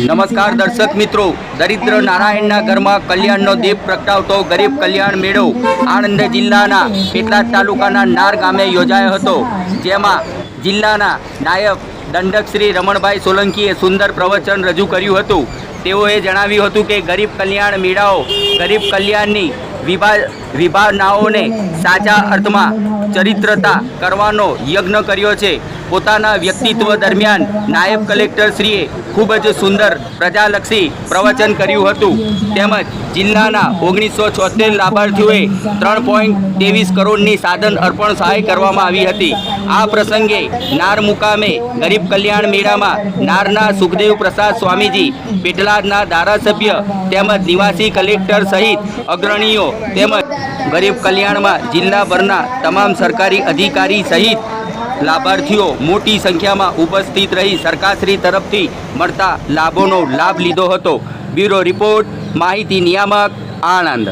નમસ્કાર દર્શક મિત્રો, દરિદ્ર નારાયણના ઘરમાં કલ્યાણનો દીપ પ્રગટાવતો ગરીબ કલ્યાણ મેળો આણંદ જિલ્લાના પેટલાદ તાલુકાના નાર ગામે યોજાયો હતો, જેમાં જિલ્લાના નાયબ દંડક શ્રી રમણભાઈ સોલંકીએ સુંદર પ્રવચન રજૂ કર્યું હતું। તેઓએ જણાવ્યું હતું કે ગરીબ કલ્યાણ મેળાઓ ગરીબ કલ્યાણની વિભાવનાઓને સાચા અર્થમાં ચરિત્રતા કરવાનો યજ્ઞ કર્યો છે। પોતાના વ્યક્તિત્વ દરમિયાન નાયબ કલેક્ટર શ્રીએ ખૂબ જ સુંદર પ્રજાલક્ષી પ્રવચન કર્યું હતું, તેમજ જિલ્લાના 1976 લાભાર્થીઓએ 3.23 કરોડની સાધન અર્પણ સહાય કરવામાં આવી હતી। આ પ્રસંગે નાર મુકામે ગરીબ કલ્યાણ મેળામાં નારના સુખદેવ પ્રસાદ સ્વામીજી, પેટલાદના ધારાસભ્ય તેમજ નિવાસી કલેક્ટર સહિત અગ્રણીઓ તેમજ ગરીબ કલ્યાણમાં જિલ્લાભરના તમામ સરકારી અધિકારી સહિત લાભાર્થીઓ મોટી સંખ્યામાં ઉપસ્થિત રહી સરકારશ્રી તરફથી મળતા લાભોનો લાભ લીધો હતો। બ્યુરો રિપોર્ટ, માહિતી નિયામક, આણંદ।